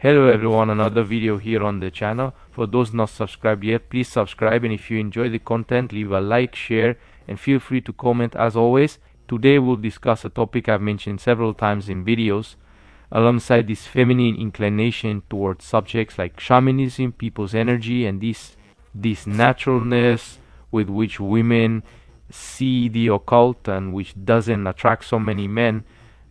Hello everyone, another video here on the channel. For those not subscribed yet, please subscribe, and if you enjoy the content, leave a like, share, and feel free to comment as always. Today we'll discuss a topic I've mentioned several times in videos, alongside this feminine inclination towards subjects like shamanism, people's energy, and this naturalness with which women see the occult and which doesn't attract so many men,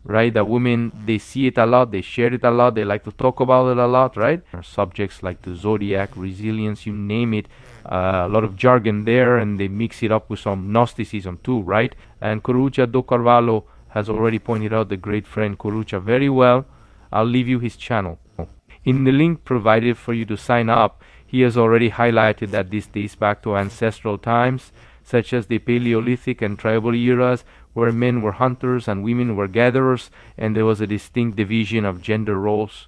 right? That women, they see it a lot, they share it a lot, they like to talk about it a lot, right? Subjects like the zodiac, resilience, you name it, a lot of jargon there, and they mix it up with some Gnosticism too, right? And Corucha do Carvalho has already pointed out the great friend Corucha very well. I'll leave you his channel. In the link provided for you to sign up, he has already highlighted that this dates back to ancestral times, such as the Paleolithic and tribal eras, where men were hunters and women were gatherers, and there was a distinct division of gender roles.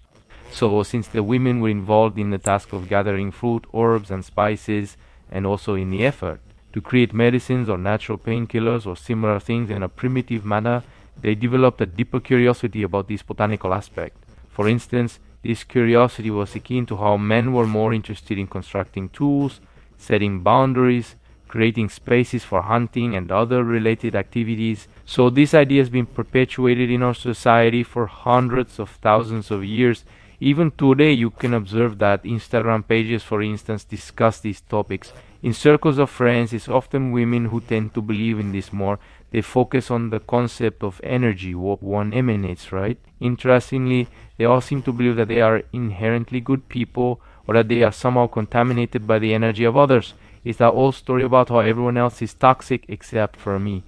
So since the women were involved in the task of gathering fruit, herbs, and spices, and also in the effort to create medicines or natural painkillers or similar things in a primitive manner, they developed a deeper curiosity about this botanical aspect. For instance, this curiosity was akin to how men were more interested in constructing tools, setting boundaries, creating spaces for hunting and other related activities. So this idea has been perpetuated in our society for hundreds of thousands of years. Even today you can observe that Instagram pages, for instance, discuss these topics. In circles of friends, it's often women who tend to believe in this more. They focus on the concept of energy, what one emanates, right? Interestingly, they all seem to believe that they are inherently good people, or that they are somehow contaminated by the energy of others. It's that old story about how everyone else is toxic except for me.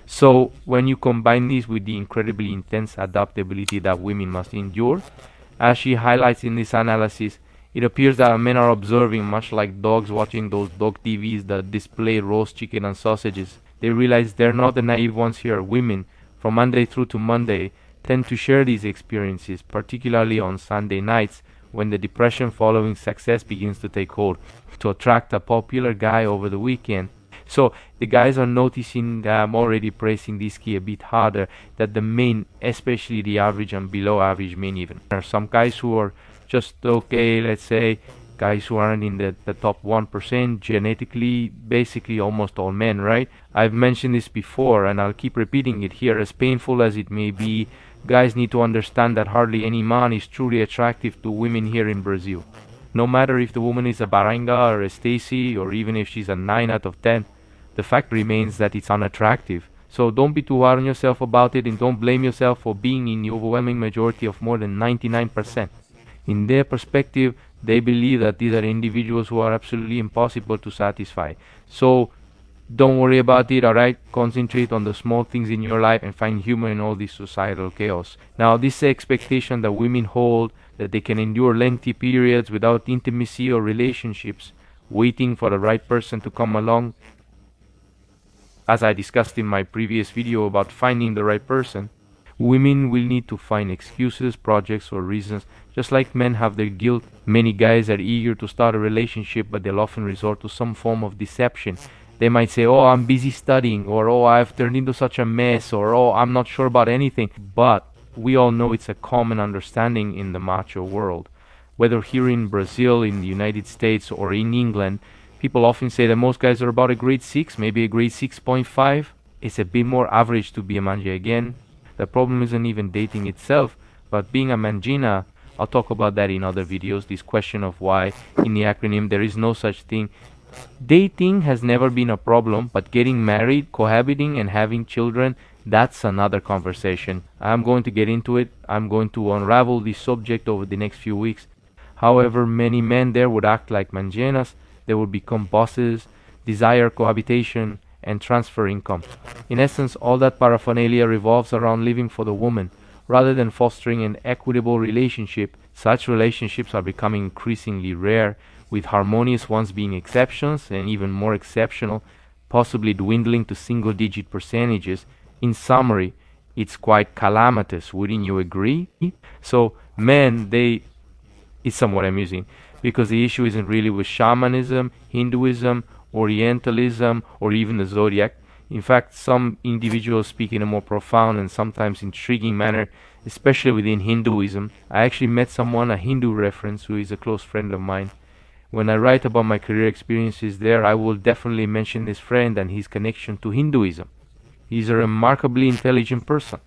So when you combine this with the incredibly intense adaptability that women must endure, as she highlights in this analysis, it appears that men are observing, much like dogs watching those dog TVs that display roast chicken and sausages. They realize they're not the naive ones here. Women, from Monday through to Monday, tend to share these experiences, particularly on Sunday nights, when the depression following success begins to take hold, to attract a popular guy over the weekend. So the guys are noticing that I'm already pressing this key a bit harder, that the men, especially the average and below average men even, there are some guys who are just okay, let's say, guys who aren't in the top 1%, genetically, basically almost all men, right? I've mentioned this before and I'll keep repeating it here. As painful as it may be, guys need to understand that hardly any man is truly attractive to women here in Brazil. No matter if the woman is a Baranga or a Stacy, or even if she's a 9 out of 10, the fact remains that it's unattractive. So don't be too hard on yourself about it, and don't blame yourself for being in the overwhelming majority of more than 99%. In their perspective, they believe that these are individuals who are absolutely impossible to satisfy. So don't worry about it, alright? Concentrate on the small things in your life and find humor in all this societal chaos. Now, this expectation that women hold, that they can endure lengthy periods without intimacy or relationships, waiting for the right person to come along, as I discussed in my previous video about finding the right person, women will need to find excuses, projects, or reasons, just like men have their guilt. Many guys are eager to start a relationship, but they'll often resort to some form of deception. They might say, oh, I'm busy studying, or oh, I've turned into such a mess, or oh, I'm not sure about anything. But we all know it's a common understanding in the macho world. Whether here in Brazil, in the United States, or in England, people often say that most guys are about a grade 6, maybe a grade 6.5. It's a bit more average to be a manje again. The problem isn't even dating itself, but being a mangina. I'll talk about that in other videos, this question of why in the acronym there is no such thing. Dating has never been a problem, but getting married, cohabiting, and having children, that's another conversation. I'm going to get into it. I'm going to unravel this subject over the next few weeks. However, many men there would act like manjenas. They would become bosses, desire cohabitation, and transfer income. In essence, all that paraphernalia revolves around living for the woman. Rather than fostering an equitable relationship, such relationships are becoming increasingly rare, with harmonious ones being exceptions, and even more exceptional, possibly dwindling to single-digit percentages. In summary, it's quite calamitous, wouldn't you agree? So men, it's somewhat amusing, because the issue isn't really with shamanism, Hinduism, Orientalism, or even the zodiac. In fact, some individuals speak in a more profound and sometimes intriguing manner, especially within Hinduism. I actually met someone, a Hindu reference, who is a close friend of mine. When I write about my career experiences there, I will definitely mention this friend and his connection to Hinduism. He's a remarkably intelligent person.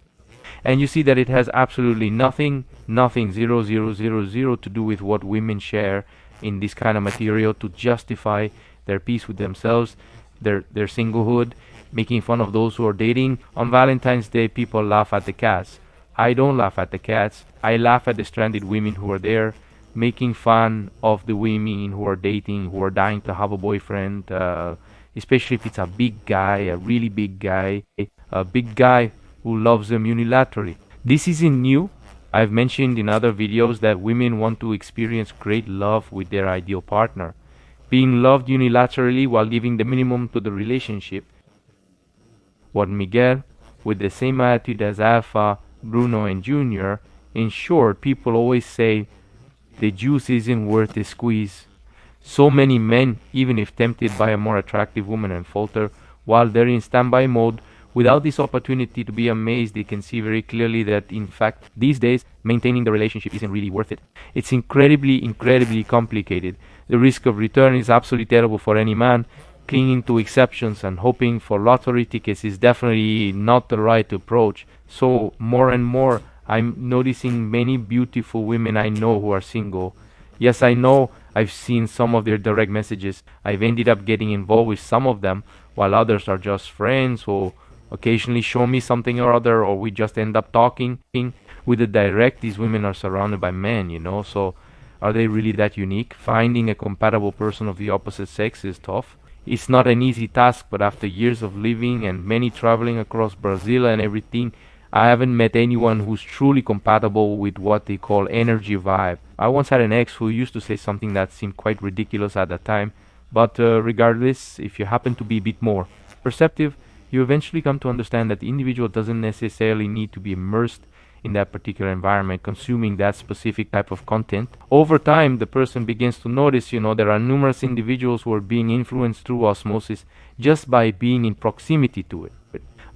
And you see that it has absolutely nothing, zero, zero, zero, zero to do with what women share in this kind of material to justify their peace with themselves, their singlehood, making fun of those who are dating. On Valentine's Day, people laugh at the cats. I don't laugh at the cats. I laugh at the stranded women who are there, making fun of the women who are dating, who are dying to have a boyfriend, especially if it's a big guy, a really big guy who loves them unilaterally. This isn't new. I've mentioned in other videos that women want to experience great love with their ideal partner. Being loved unilaterally while giving the minimum to the relationship. What Miguel, with the same attitude as Alpha, Bruno, and Junior, in short, people always say the juice isn't worth the squeeze. So many men, even if tempted by a more attractive woman, and falter while they're in standby mode. Without this opportunity to be amazed, they can see very clearly that, in fact, these days, maintaining the relationship isn't really worth it. It's incredibly complicated. The risk of return is absolutely terrible for any man. Clinging to exceptions and hoping for lottery tickets is definitely not the right approach. So, more and more, I'm noticing many beautiful women I know who are single. Yes, I know I've seen some of their direct messages. I've ended up getting involved with some of them, while others are just friends who occasionally show me something or other, or we just end up talking. With the direct, these women are surrounded by men, so are they really that unique? Finding a compatible person of the opposite sex is tough. It's not an easy task, but after years of living and many traveling across Brazil and everything, I haven't met anyone who's truly compatible with what they call energy vibe. I once had an ex who used to say something that seemed quite ridiculous at the time, but regardless, if you happen to be a bit more perceptive, you eventually come to understand that the individual doesn't necessarily need to be immersed in that particular environment, consuming that specific type of content. Over time, the person begins to notice, there are numerous individuals who are being influenced through osmosis just by being in proximity to it.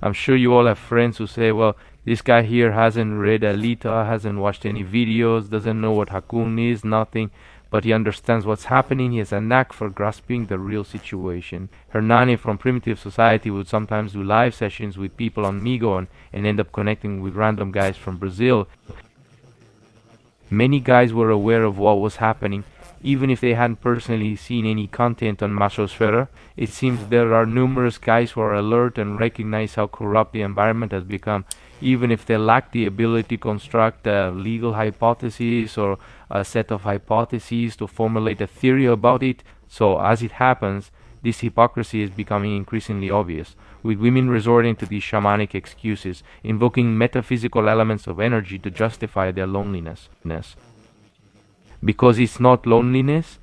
I'm sure you all have friends who say, well, this guy here hasn't read Alita, hasn't watched any videos, doesn't know what Hakun is, nothing, but he understands what's happening. He has a knack for grasping the real situation. Hernani from Primitive Society would sometimes do live sessions with people on Migo and end up connecting with random guys from Brazil. Many guys were aware of what was happening, even if they hadn't personally seen any content on Machosfera. It seems there are numerous guys who are alert and recognize how corrupt the environment has become, even if they lack the ability to construct a legal hypothesis or a set of hypotheses to formulate a theory about it. So as it happens, this hypocrisy is becoming increasingly obvious, with women resorting to these shamanic excuses, invoking metaphysical elements of energy to justify their loneliness. Because it's not loneliness,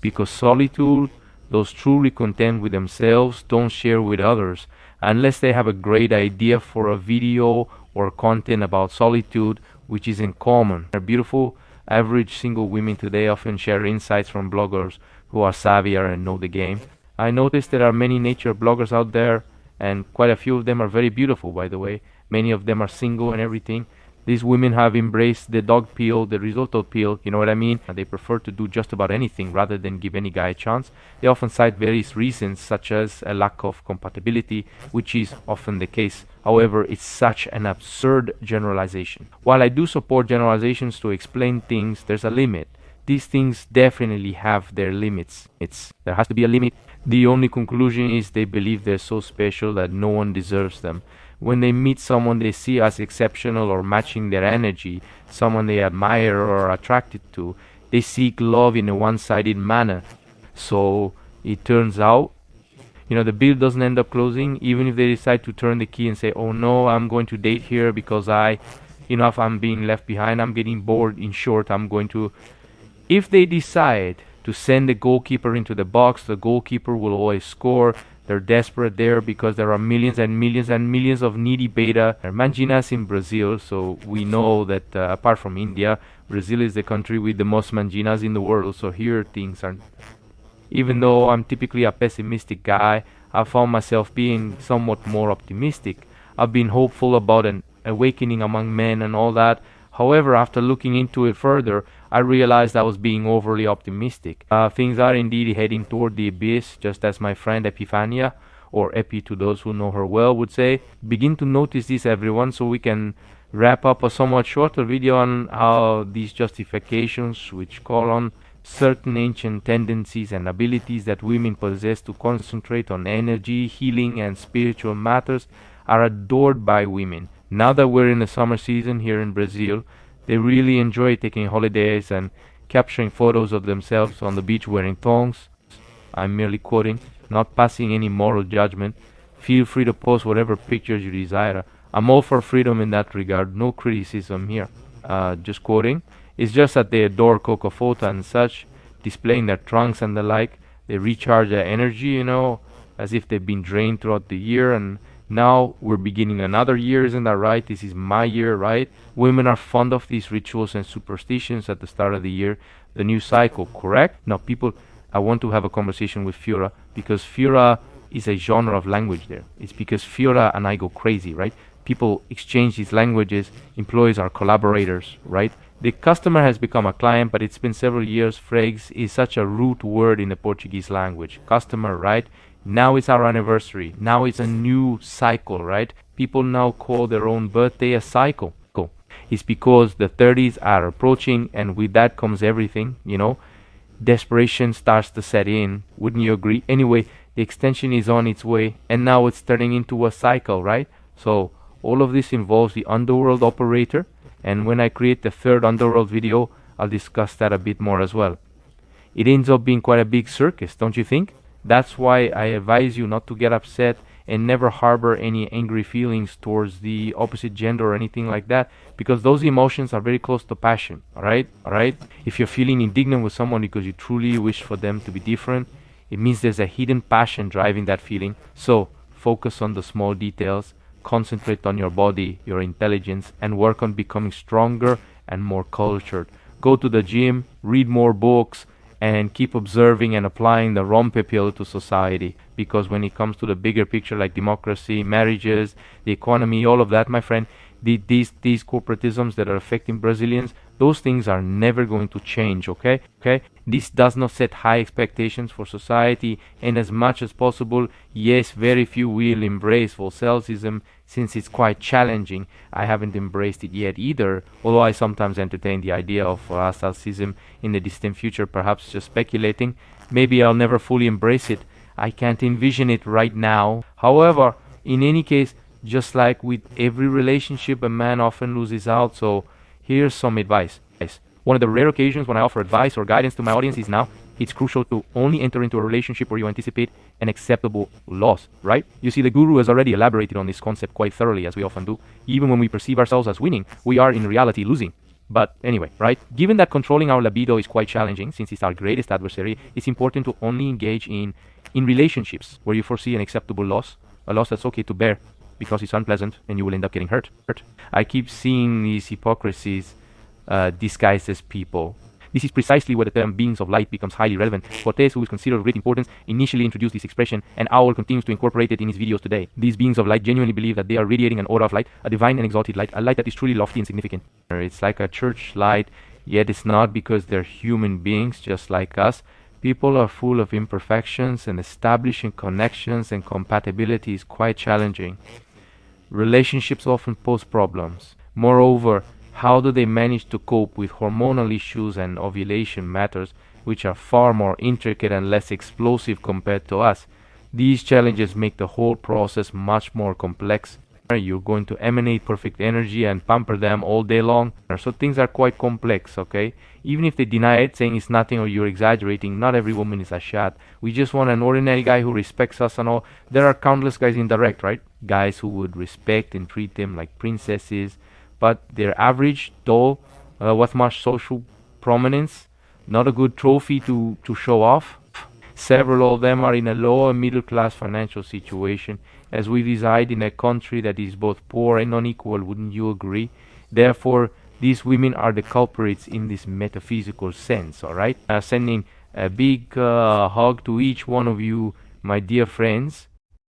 because solitude, those truly content with themselves don't share with others, unless they have a great idea for a video or content about solitude, which isn't common. Beautiful, average single women today often share insights from bloggers who are savvier and know the game. I noticed there are many nature bloggers out there, and quite a few of them are very beautiful, by the way. Many of them are single and everything. These women have embraced the dog pill, the risotto pill, you know what I mean? They prefer to do just about anything rather than give any guy a chance. They often cite various reasons, such as a lack of compatibility, which is often the case. However, it's such an absurd generalization. While I do support generalizations to explain things, there's a limit. These things definitely have their limits. There has to be a limit. The only conclusion is they believe they're so special that no one deserves them. When they meet someone they see as exceptional or matching their energy, someone they admire or are attracted to, they seek love in a one-sided manner. So it turns out, the bill doesn't end up closing, even if they decide to turn the key and say, oh no, I'm going to date here because if I'm being left behind, I'm getting bored. In short, if they decide to send the goalkeeper into the box, the goalkeeper will always score. They're desperate there because there are millions and millions and millions of needy beta manginas in Brazil. So we know that apart from India, Brazil is the country with the most manginas in the world. So here things are, even though I'm typically a pessimistic guy, I found myself being somewhat more optimistic. I've been hopeful about an awakening among men and all that. However, after looking into it further, I realized I was being overly optimistic. Things are indeed heading toward the abyss, just as my friend Epifania, or Epi to those who know her well, would say. Begin to notice this, everyone, so we can wrap up a somewhat shorter video on how these justifications, which call on certain ancient tendencies and abilities that women possess to concentrate on energy, healing, and spiritual matters, are adored by women. Now that we're in the summer season here in Brazil, they really enjoy taking holidays and capturing photos of themselves on the beach wearing thongs. I'm merely quoting, not passing any moral judgment. Feel free to post whatever pictures you desire. I'm all for freedom in that regard, no criticism here. Just quoting. It's just that they adore coca photo and such, displaying their trunks and the like. They recharge their energy, as if they've been drained throughout the year, and now we're beginning another year, isn't that right? This is my year, right? Women are fond of these rituals and superstitions at the start of the year, the new cycle, correct? Now, people, I want to have a conversation with Fiora because Fiora is a genre of language there. It's because Fiora and I go crazy, right? People exchange these languages, employees are collaborators, right? The customer has become a client, but it's been several years. Fregs is such a root word in the Portuguese language. Customer, right? Now it's our anniversary. Now it's a new cycle, right? People now call their own birthday a cycle. It's because the 30s are approaching, and with that comes everything, Desperation starts to set in. Wouldn't you agree? Anyway, the extension is on its way, and now it's turning into a cycle, right? So all of this involves the underworld operator, and when I create the third underworld video, I'll discuss that a bit more as well. It ends up being quite a big circus, don't you think? That's why I advise you not to get upset and never harbor any angry feelings towards the opposite gender or anything like that, because those emotions are very close to passion, alright? If you're feeling indignant with someone because you truly wish for them to be different, it means there's a hidden passion driving that feeling. So focus on the small details, concentrate on your body, your intelligence, and work on becoming stronger and more cultured. Go to the gym, read more books, and keep observing and applying the Rompe pill to society, because when it comes to the bigger picture like democracy, marriages, the economy, all of that, my friend, these corporatisms that are affecting Brazilians, those things are never going to change, okay? This does not set high expectations for society, and as much as possible, yes, very few will embrace Volcellism since it's quite challenging. I haven't embraced it yet either, although I sometimes entertain the idea of Volcellism in the distant future, perhaps just speculating. Maybe I'll never fully embrace it. I can't envision it right now. However, in any case, just like with every relationship, a man often loses out. So here's some advice. One of the rare occasions when I offer advice or guidance to my audience is now. It's crucial to only enter into a relationship where you anticipate an acceptable loss, right? You see, the guru has already elaborated on this concept quite thoroughly, as we often do. Even when we perceive ourselves as winning, we are in reality losing. But anyway, right? Given that controlling our libido is quite challenging, since it's our greatest adversary, it's important to only engage in relationships where you foresee an acceptable loss, a loss that's okay to bear, because it's unpleasant and you will end up getting hurt. I keep seeing these hypocrisies disguised as people. This is precisely where the term beings of light becomes highly relevant. Cortés, who is considered of great importance, initially introduced this expression, and Owl continues to incorporate it in his videos today. These beings of light genuinely believe that they are radiating an aura of light, a divine and exalted light, a light that is truly lofty and significant. It's like a church light, yet it's not, because they're human beings just like us. People are full of imperfections, and establishing connections and compatibility is quite challenging. Relationships often pose problems. Moreover, how do they manage to cope with hormonal issues and ovulation matters, which are far more intricate and less explosive compared to us? These challenges make the whole process much more complex. You're going to emanate perfect energy and pamper them all day long. So things are quite complex, okay? Even if they deny it, saying it's nothing or you're exaggerating, not every woman is a shad. We just want an ordinary guy who respects us and all. There are countless guys indirect, right? Guys who would respect and treat them like princesses, but they're average, dull, with much social prominence, not a good trophy to show off. Several of them are in a lower middle class financial situation, as we reside in a country that is both poor and unequal, wouldn't you agree? Therefore, these women are the culprits in this metaphysical sense, alright? Sending a big hug to each one of you, my dear friends.